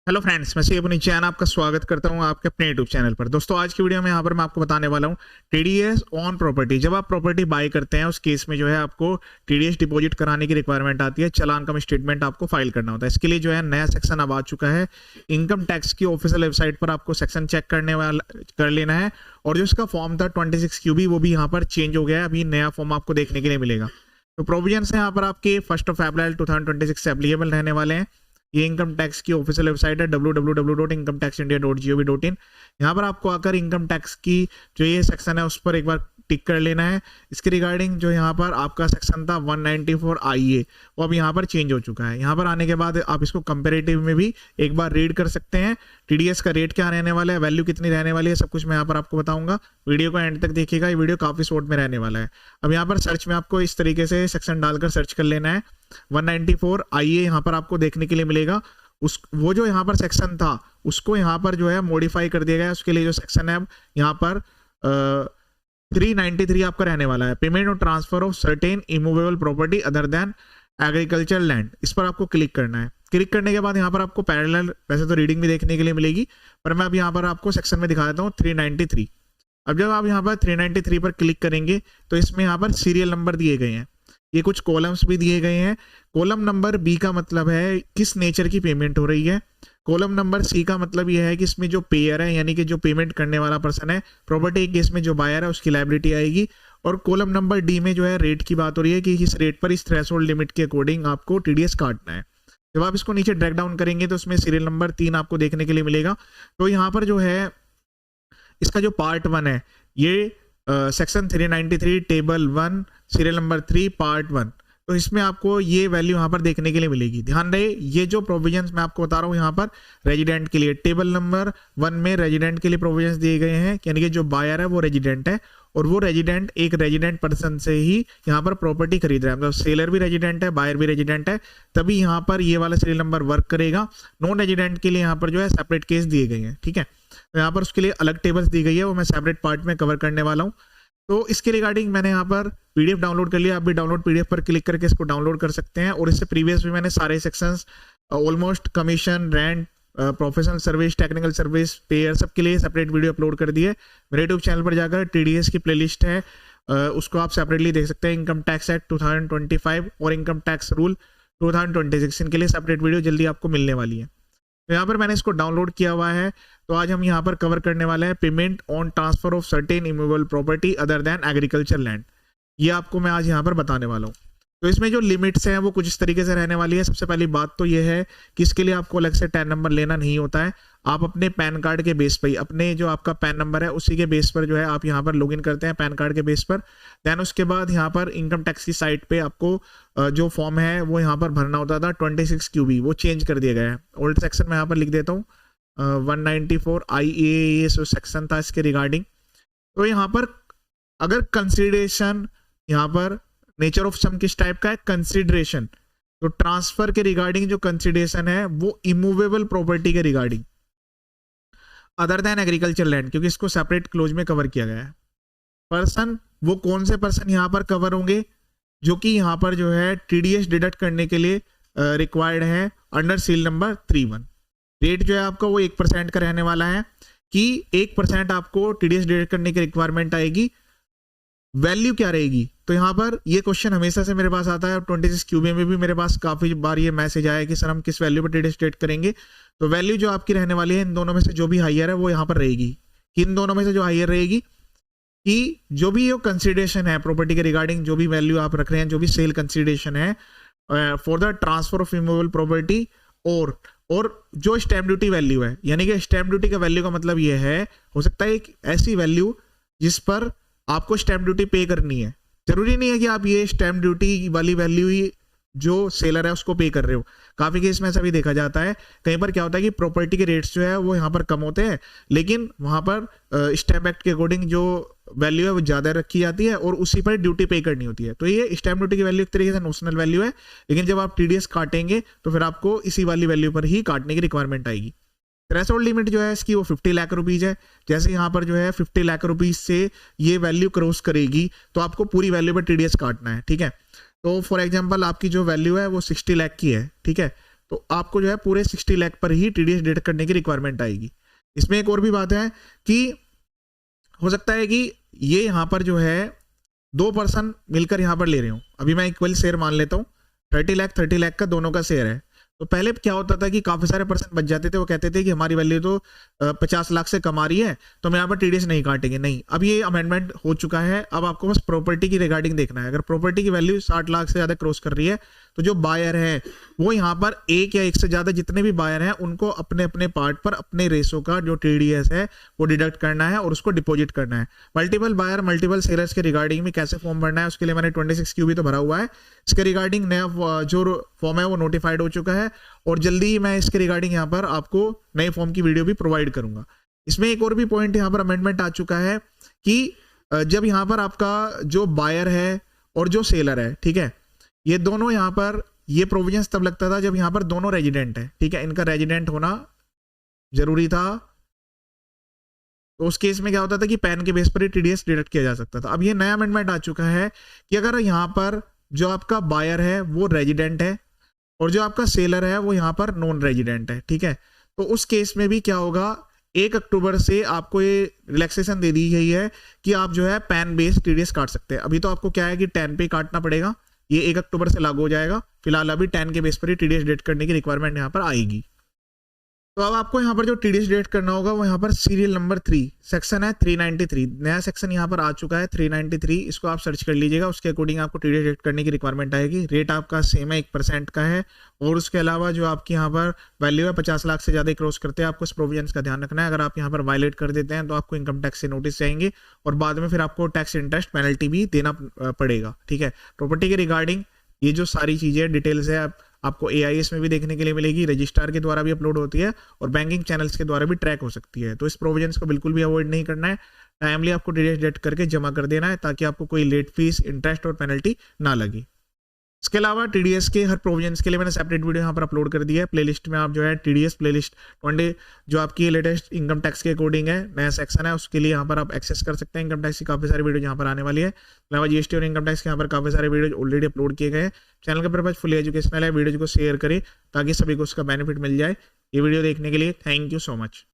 Hello friends, मैं सी अपनी चैन आपका स्वागत करता हूं आपके अपने यूट्यूब चैनल पर। दोस्तों, आज की वीडियो में यहां पर मैं आपको बताने वाला हूं टीडीएस ऑन प्रॉपर्टी। जब आप प्रॉपर्टी बाय करते हैं उस केस में जो है आपको टीडीएस डिपॉजिट कराने की रिक्वायरमेंट आती है। चालान कम स्टेटमेंट आपको फाइल करना होता है। इसके लिए जो है नया सेक्शन अब आ चुका है। इनकम टैक्स की ऑफिशियल वेबसाइट पर आपको सेक्शन चेक कर लेना है। और जो इसका फॉर्म था 26 क्यूबी, वो भी यहाँ पर चेंज हो गया है। अभी नया फॉर्म आपको देखने के लिए मिलेगा। तो प्रोविजंस यहाँ पर आपके 1 अप्रैल 2026 से एप्लीकेबल रहने वाले हैं। ये इनकम टैक्स की ऑफिशियल वेबसाइट है www.incometaxindia.gov.in। यहाँ पर आपको आकर इनकम टैक्स की जो ये सेक्शन है उस पर एक बार टिक कर लेना है। इसके रिगार्डिंग जो यहाँ पर आपका सेक्शन था 194 IA, वो अब यहाँ पर चेंज हो चुका है। यहाँ पर आने के बाद आप इसको कंपेरेटिव में भी एक बार रीड कर सकते हैं। टीडीएस का रेट क्या रहने वाला है, वैल्यू कितनी रहने वाली है, सब कुछ मैं यहाँ पर आपको बताऊंगा। वीडियो को एंड तक देखिएगा, ये वीडियो काफी शॉर्ट में रहने वाला है। अब यहाँ पर सर्च में आपको इस तरीके से सेक्शन डालकर सर्च कर लेना है। 194 IA यहाँ पर आपको देखने के लिए मिलेगा। उस वो जो यहाँ पर सेक्शन था उसको यहाँ पर जो है मॉडिफाई कर दिया गया है। उसके लिए जो सेक्शन है अब यहाँ पर 393 आपका रहने वाला है। पेमेंट और transfer of certain immovable property other than agriculture land, इस पर आपको क्लिक करना है। क्लिक करने के बाद यहाँ पर आपको पैरेलल वैसे तो रीडिंग भी देखने के लिए मिलेगी, पर मैं अब यहाँ पर आपको सेक्शन में दिखा देता हूँ 393। अब जब आप यहाँ पर 393 पर क्लिक करेंगे तो इसमें यहाँ पर सीरियल नंबर दिए गए हैं। ये कुछ कॉलम्स भी दिए गए हैं। कॉलम नंबर बी का मतलब है किस नेचर की पेमेंट हो रही है। कॉलम नंबर सी का मतलब यह है कि इसमें जो पेयर है यानी कि जो पेमेंट करने वाला पर्सन है, प्रॉपर्टी केस में जो बायर है उसकी लायबिलिटी आएगी। और कॉलम नंबर डी में जो है रेट की बात हो रही है कि इस रेट पर इस थ्रेशोल्ड लिमिट के अकॉर्डिंग आपको टीडीएस काटना है। जब आप इसको नीचे ड्रैग डाउन करेंगे तो उसमें सीरियल नंबर 3 आपको देखने के लिए मिलेगा। तो यहाँ पर जो है इसका जो पार्ट 1 है, ये section 393 table 1 serial number 3 part 1, तो इसमें आपको ये वैल्यू यहाँ पर देखने के लिए मिलेगी। ध्यान रहे, ये जो प्रोविजंस मैं आपको बता रहा हूँ यहाँ पर रेजिडेंट के लिए, टेबल नंबर 1 में रेजिडेंट के लिए प्रोविजंस दिए गए हैं। यानी कि जो बायर है वो रेजिडेंट है और वो रेजिडेंट एक रेजिडेंट पर्सन से ही यहाँ पर प्रॉपर्टी खरीद रहा है। मतलब सेलर भी रेजिडेंट है, बायर भी रेजिडेंट है, तभी यहाँ पर ये वाला सीरियल नंबर वर्क करेगा। नॉन रेजिडेंट के लिए यहाँ पर जो है सेपरेट केस दिए गए हैं। ठीक है, तो यहाँ पर उसके लिए अलग टेबल्स दी गई है, वो मैं सेपरेट पार्ट में कवर करने वाला हूँ। तो इसके रिगार्डिंग मैंने यहाँ पर पीडीएफ डाउनलोड कर लिया। आप भी डाउनलोड पीडीएफ पर क्लिक करके इसको डाउनलोड कर सकते हैं। और इससे प्रीवियस भी मैंने सारे sections almost commission, rent, professional service, technical service, pair, सबके लिए सेपरेट वीडियो अपलोड कर दी है। मेरे यूट्यूब चैनल पर जाकर टीडीएस की प्लेलिस्ट है, उसको आप सेपरेटली देख सकते हैं। इनकम टैक्स एक्ट 2025 और इनकम टैक्स रूल 2026, इनके लिए सेपरेट वीडियो जल्दी आपको मिलने वाली है। तो यहाँ पर मैंने इसको डाउनलोड किया हुआ है। तो आज हम यहाँ पर कवर करने वाले हैं payment on transfer of certain immovable property other than agriculture land. ये आपको मैं आज यहाँ पर बताने वाला हूँ। तो इसमें जो लिमिट्स हैं वो कुछ इस तरीके से रहने वाली है। सबसे पहली बात तो ये है कि इसके लिए आपको अलग से टैन नंबर लेना नहीं होता है। आप अपने पैन कार्ड के बेस पर, अपने जो आपका पैन नंबर है उसी के बेस पर जो है आप यहाँ पर लॉगिन करते हैं पैन कार्ड के बेस पर। देन उसके बाद यहाँ पर इनकम टैक्स की साइट पे आपको जो फॉर्म है वो यहाँ पर भरना होता था 26 QB, वो चेंज कर दिया गया है। ओल्ड सेक्शन में यहाँ पर लिख देता हूँ 194 IA जो सेक्शन था इसके रिगार्डिंग। तो यहाँ पर अगर कंसिडरेशन, यहाँ पर नेचर ऑफ सम किस टाइप का है, कंसिडरेशन, तो ट्रांसफर के रिगार्डिंग जो कंसिडरेशन है वो इमूवेबल प्रॉपर्टी के regarding other than agriculture land, क्योंकि इसको सेपरेट क्लोज में कवर किया गया है। पर्सन, वो कौन से पर्सन यहाँ पर कवर होंगे जो कि यहाँ पर जो है टीडीएस डिडक्ट करने के लिए रिक्वायर्ड है अंडर सील नंबर 31। रेट जो है आपका वो 1% का रहने वाला है कि 1% आपको टीडीएस डिडक्ट करने की रिक्वायरमेंट आएगी। वैल्यू क्या रहेगी, तो यहाँ पर ये क्वेश्चन हमेशा से मेरे पास आता है। 26 QB में भी मेरे पास काफी बार ये मैसेज आया कि सर हम किस वैल्यू पर टीडीएस डिडक्ट करेंगे। तो वैल्यू जो आपकी रहने वाली है इन दोनों में से जो भी हायर है वो यहाँ पर रहेगी। इन दोनों में से जो हायर रहेगी कि जो भी ये कंसिडरेशन है प्रॉपर्टी के रिगार्डिंग, जो भी वैल्यू आप रख रहे हैं, जो भी सेल कंसिडरेशन है for the transfer of immovable property, और जो स्टैम्प ड्यूटी वैल्यू है, यानी कि स्टैम्प ड्यूटी का वैल्यू का मतलब ये है, हो सकता है एक ऐसी वैल्यू जिस पर आपको स्टैम्प ड्यूटी पे करनी है। जरूरी नहीं है कि आप ये स्टैम्प ड्यूटी वाली वैल्यू ही जो सेलर है उसको पे कर रहे हो। काफी केस में ऐसा भी देखा जाता है। कहीं पर क्या होता है कि प्रॉपर्टी के रेट्स जो है वो यहाँ पर कम होते हैं, लेकिन वहां पर स्टैम्प एक्ट के अकॉर्डिंग जो वैल्यू है वो ज्यादा रखी जाती है और उसी पर ड्यूटी पे करनी होती है। तो ये स्टैम्प ड्यूटी की वैल्यू एक तरीके से नोशनल वैल्यू है, लेकिन जब आप टीडीएस काटेंगे तो फिर आपको इसी वाली वैल्यू पर ही काटने की रिक्वायरमेंट आएगी। थ्रेशोल्ड लिमिट जो है इसकी वो 50 लाख रुपीज है। जैसे यहाँ पर जो है 50 लाख रुपीज से ये वैल्यू क्रॉस करेगी तो आपको पूरी वैल्यू पर टीडीएस काटना है। ठीक है, तो फॉर एग्जांपल आपकी जो वैल्यू है वो 60 लाख की है। ठीक है, तो आपको जो है पूरे 60 लाख पर ही टीडीएस डिडक्ट करने की रिक्वायरमेंट आएगी। इसमें एक और भी बात है कि हो सकता है कि ये यहाँ पर जो है 2 पर्सन मिलकर यहाँ पर ले रहे हो। अभी मैं इक्वल शेयर मान लेता हूँ, 30 लाख का दोनों का शेयर है। तो पहले क्या होता था कि काफी सारे पर्सन बच जाते थे, वो कहते थे कि हमारी वैल्यू तो 50 लाख से कम आ रही है तो हम यहाँ पर टीडीएस नहीं काटेंगे। नहीं, अब ये अमेंडमेंट हो चुका है। अब आपको बस प्रॉपर्टी की रिगार्डिंग देखना है। अगर प्रॉपर्टी की वैल्यू 60 लाख से ज्यादा क्रॉस कर रही है तो जो बायर है वो यहाँ पर एक या एक से ज्यादा जितने भी बायर हैं उनको अपने अपने पार्ट पर अपने रेशो का जो टीडीएस है वो डिडक्ट करना है और उसको डिपॉजिट करना है। मल्टीपल बायर मल्टीपल सेलर्स के रिगार्डिंग में कैसे फॉर्म भरना है उसके लिए मैंने 26 क्यू भी तो भरा हुआ है। इसके रिगार्डिंग नया जो फॉर्म है वो नोटिफाइड हो चुका है और जल्दी ही मैं इसके रिगार्डिंग यहाँ पर आपको नए फॉर्म की वीडियो भी प्रोवाइड करूंगा। इसमें एक और भी पॉइंट यहाँ पर अमेंडमेंट आ चुका है कि जब यहाँ पर आपका जो बायर है और जो सेलर है, ठीक है, ये दोनों यहाँ पर ये प्रोविजंस तब लगता था जब यहाँ पर दोनों रेजिडेंट है, ठीक है, इनका रेजिडेंट होना जरूरी था। तो उस केस में क्या होता था कि पैन के बेस पर ही टीडीएस डिडक्ट किया जा सकता था। अब ये नया अमेंडमेंट आ चुका है कि अगर यहाँ पर जो आपका बायर है वो रेजिडेंट है और जो आपका सेलर है वो यहाँ पर नॉन रेजिडेंट है, ठीक है, तो उस केस में भी क्या होगा, 1 अक्टूबर से आपको ये रिलैक्सेशन दे दी गई है कि आप जो है पैन बेस्ड टीडीएस काट सकते हैं। अभी तो आपको क्या है कि 10 पे काटना पड़ेगा, ये 1 अक्टूबर से लागू हो जाएगा। फिलहाल अभी 10 के बेस पर ही टीडीएस डिडक्ट करने की रिक्वायरमेंट यहाँ पर आएगी। तो अब आपको यहाँ पर जो टीडीएस डिडक्ट करना होगा वो यहाँ पर सीरियल नंबर 3 सेक्शन है 393, नया सेक्शन यहाँ पर आ चुका है 393, इसको आप सर्च कर लीजिएगा। उसके अकॉर्डिंग आपको टीडीएस डिडक्ट करने की रिक्वायरमेंट आएगी। रेट आपका सेम है, 1% का है और उसके अलावा जो आपकी यहाँ पर वैल्यू है 50 लाख से ज्यादा क्रॉस करते हैं आपको इस प्रोविजंस का ध्यान रखना है। अगर आप यहाँ पर वायलेट कर देते हैं तो आपको इनकम टैक्स से नोटिस जाएंगे और बाद में फिर आपको टैक्स इंटरेस्ट पेनल्टी भी देना पड़ेगा, ठीक है। प्रॉपर्टी के रिगार्डिंग ये जो सारी चीजें डिटेल्स है आपको AIS में भी देखने के लिए मिलेगी, रजिस्ट्रार के द्वारा भी अपलोड होती है और बैंकिंग चैनल्स के द्वारा भी ट्रैक हो सकती है। तो इस प्रोविजंस को बिल्कुल भी अवॉइड नहीं करना है, टाइमली आपको टीडीएस डिडक्ट करके जमा कर देना है ताकि आपको कोई लेट फीस, इंटरेस्ट और पेनल्टी ना लगे। इसके अलावा टीडीएस के हर प्रोविजंस के लिए मैंने सेपरेट वीडियो यहाँ पर अपलोड कर दिया है। प्लेलिस्ट में आप जो है टीडीएस प्लेलिस्ट 20 जो आपकी लेटेस्ट इनकम टैक्स के अकॉर्डिंग है, नया सेक्शन है, उसके लिए यहाँ पर आप एक्सेस कर सकते हैं। इनकम टैक्स की काफी सारी वीडियो यहाँ पर आने वाली है। अलावा जीएसटी और इनकम टैक्स के यहाँ पर काफी सारे वीडियो ऑलरेडी अपलोड किए गए हैं। चैनल का पर्पज फुली एजुकेशनल है, वीडियो को शेयर करें ताकि सभी को उसका बेनिफिट मिल जाए। ये वीडियो देखने के लिए थैंक यू सो मच।